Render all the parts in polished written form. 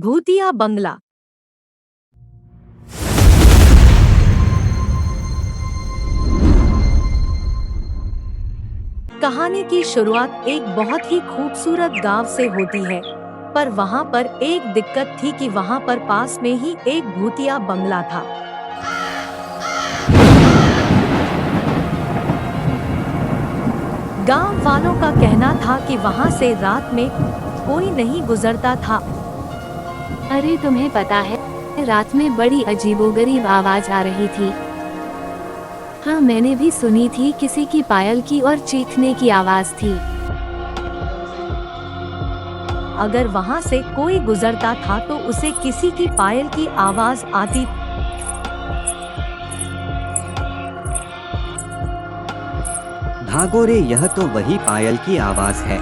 भूतिया बंगला। कहानी की शुरुआत एक बहुत ही खूबसूरत गांव से होती है, पर वहां पर एक दिक्कत थी कि वहां पर पास में ही एक भूतिया बंगला था। गांव वालों का कहना था कि वहां से रात में कोई नहीं गुजरता था। अरे तुम्हें पता है, रात में बड़ी अजीबोगरीब आवाज आ रही थी। हाँ, मैंने भी सुनी थी, किसी की पायल की और चीखने की आवाज थी। अगर वहां से कोई गुजरता था तो उसे किसी की पायल की आवाज आती। भागो रे, यह तो वही पायल की आवाज है।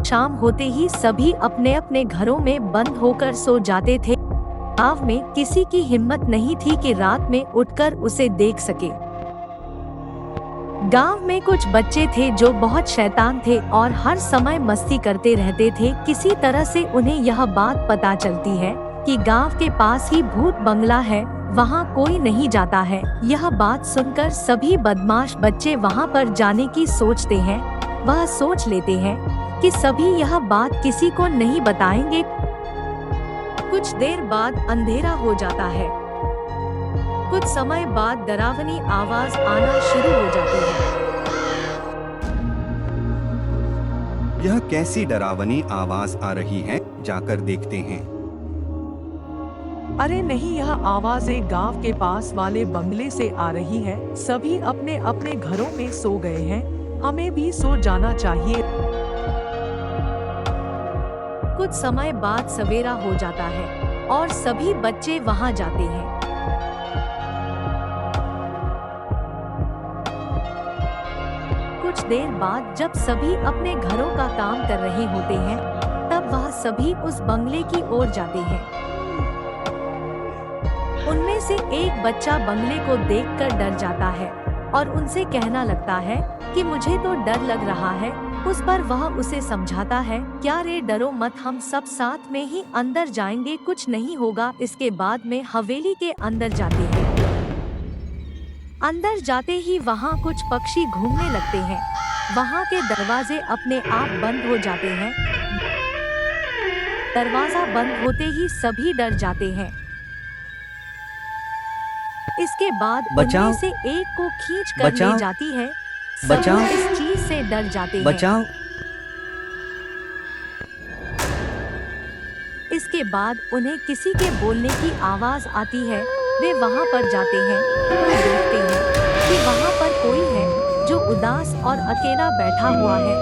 शाम होते ही सभी अपने अपने घरों में बंद होकर सो जाते थे। गांव में किसी की हिम्मत नहीं थी कि रात में उठकर उसे देख सके। गांव में कुछ बच्चे थे जो बहुत शैतान थे और हर समय मस्ती करते रहते थे। किसी तरह से उन्हें यह बात पता चलती है कि गांव के पास ही भूत बंगला है, वहां कोई नहीं जाता है। यह बात सुनकर सभी बदमाश बच्चे वहां पर जाने की सोचते हैं। वह सोच लेते हैं कि सभी यह बात किसी को नहीं बताएंगे। कुछ देर बाद अंधेरा हो जाता है। कुछ समय बाद डरावनी आवाज आना शुरू हो जाती है। यह कैसी डरावनी आवाज आ रही है, जाकर देखते हैं। अरे नहीं, यह आवाज एक गांव के पास वाले बंगले से आ रही है। सभी अपने अपने घरों में सो गए हैं, हमें भी सो जाना चाहिए। कुछ समय बाद सवेरा हो जाता है और सभी बच्चे वहां जाते हैं। कुछ देर बाद जब सभी अपने घरों का काम कर रहे होते हैं, तब वह सभी उस बंगले की ओर जाते हैं। उनमें से एक बच्चा बंगले को देखकर डर जाता है और उनसे कहना लगता है कि मुझे तो डर लग रहा है। उस पर वह उसे समझाता है, क्या रे डरो मत, हम सब साथ में ही अंदर जाएंगे, कुछ नहीं होगा। इसके बाद में हवेली के अंदर जाते हैं। अंदर जाते ही वहाँ कुछ पक्षी घूमने लगते हैं। वहाँ के दरवाजे अपने आप बंद हो जाते हैं। दरवाजा बंद होते ही सभी डर जाते हैं। इसके बाद उनमें से एक को खींच कर ले जाती है। सभी इस चीज से डर जाते हैं। बचाओ। इसके बाद उन्हें किसी के बोलने की आवाज आती है। वे वहां पर जाते हैं तो देखते हैं कि वहां पर कोई है जो उदास और अकेला बैठा हुआ है,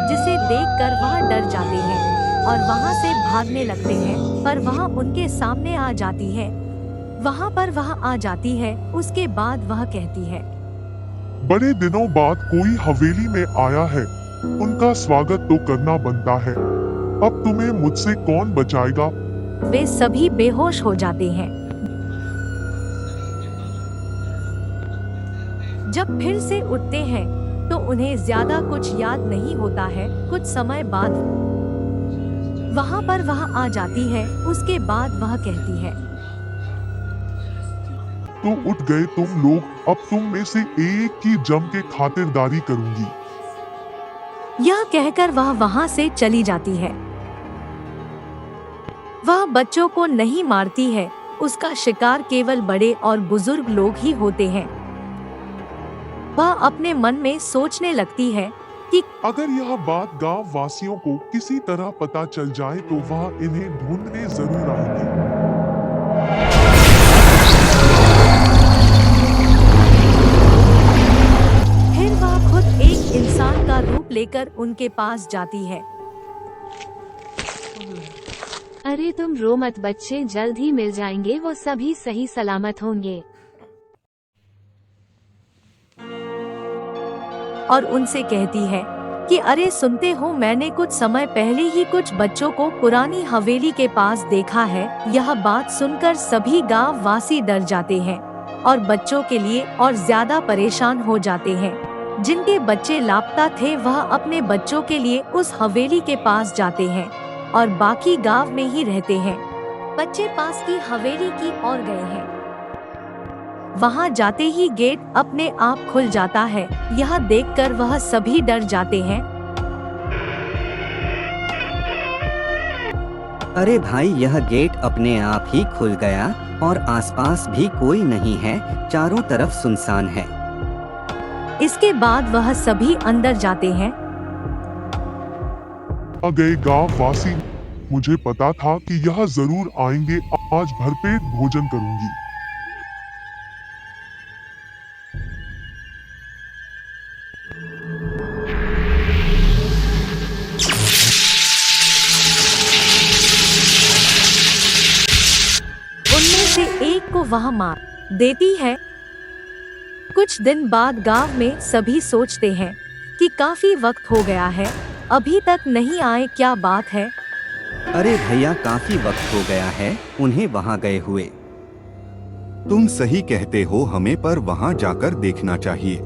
जिसे देखकर वह डर जाते हैं और वहां से भागने लगते हैं। पर वह उनके सामने आ जाती है। वहां पर वह आ जाती है। उसके बाद वह कहती है, बड़े दिनों बाद कोई हवेली में आया है, उनका स्वागत तो करना बनता है। अब तुम्हें मुझसे कौन बचाएगा? वे सभी बेहोश हो जाते हैं। जब फिर से उठते हैं तो उन्हें ज्यादा कुछ याद नहीं होता है। कुछ समय बाद वहां पर वह आ जाती है। उसके बाद वह कहती है, तो उठ गए तुम लोग, अब तुम में से एक की जम के खातिरदारी करूंगी। यह कहकर वह वहां से चली जाती है। वह बच्चों को नहीं मारती है, उसका शिकार केवल बड़े और बुजुर्ग लोग ही होते हैं। वह अपने मन में सोचने लगती है कि अगर यह बात गांव वासियों को किसी तरह पता चल जाए तो वह इन्हें ढूंढने जरूर आएंगे। फिर वह खुद एक इंसान का रूप लेकर उनके पास जाती है। अरे तुम रो मत बच्चे, जल्द ही मिल जाएंगे, वो सभी सही सलामत होंगे। और उनसे कहती है कि अरे सुनते हो, मैंने कुछ समय पहले ही कुछ बच्चों को पुरानी हवेली के पास देखा है। यह बात सुनकर सभी गांव वासी डर जाते हैं और बच्चों के लिए और ज्यादा परेशान हो जाते हैं। जिनके बच्चे लापता थे वह अपने बच्चों के लिए उस हवेली के पास जाते हैं। और बाकी गांव में ही रहते हैं। बच्चे पास की हवेली की ओर गए हैं। वहां जाते ही गेट अपने आप खुल जाता है। यह देखकर वह सभी डर जाते हैं। अरे भाई, यह गेट अपने आप ही खुल गया और आसपास भी कोई नहीं है, चारों तरफ सुनसान है। इसके बाद वह सभी अंदर जाते हैं। आ गए गांव वासी, मुझे पता था कि यह जरूर आएंगे। आज भरपेट भोजन करूंगी। उनमें से एक को वह मार देती है। कुछ दिन बाद गांव में सभी सोचते हैं कि काफी वक्त हो गया है, अभी तक नहीं आए, क्या बात है। अरे भैया, काफी वक्त हो गया है उन्हें वहां गए हुए। तुम सही कहते हो, हमें पर वहां जाकर देखना चाहिए।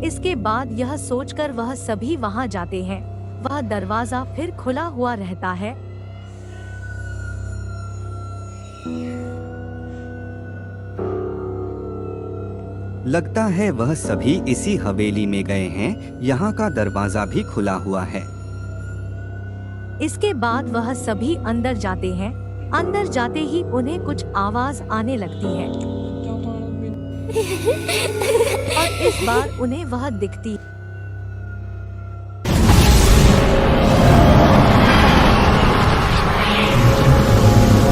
इसके बाद यह सोचकर वह सभी वहां जाते हैं। वह दरवाजा फिर खुला हुआ रहता है। लगता है वह सभी इसी हवेली में गए हैं, यहाँ का दरवाजा भी खुला हुआ है। इसके बाद वह सभी अंदर जाते हैं। अंदर जाते ही उन्हें कुछ आवाज आने लगती है और इस बार उन्हें वह दिखती।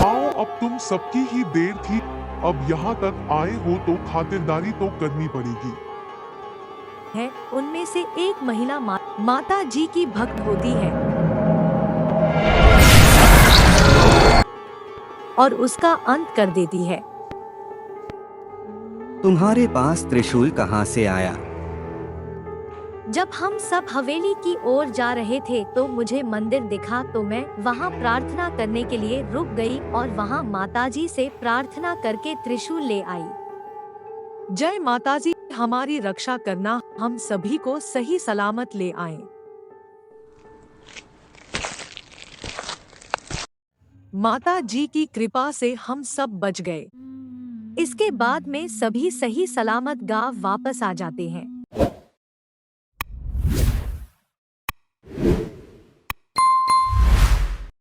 आओ, अब तुम सबकी ही देर थी। अब यहाँ तक आए हो तो खातिरदारी तो करनी पड़ेगी। है उनमें से एक महिला माता जी की भक्त होती है और उसका अंत कर देती है। तुम्हारे पास त्रिशूल कहाँ से आया? जब हम सब हवेली की ओर जा रहे थे तो मुझे मंदिर दिखा, तो मैं वहां प्रार्थना करने के लिए रुक गई और वहां माताजी से प्रार्थना करके त्रिशूल ले आई। जय माताजी, हमारी रक्षा करना, हम सभी को सही सलामत ले आए। माता जी की कृपा से हम सब बच गए। इसके बाद में सभी सही सलामत गांव वापस आ जाते हैं।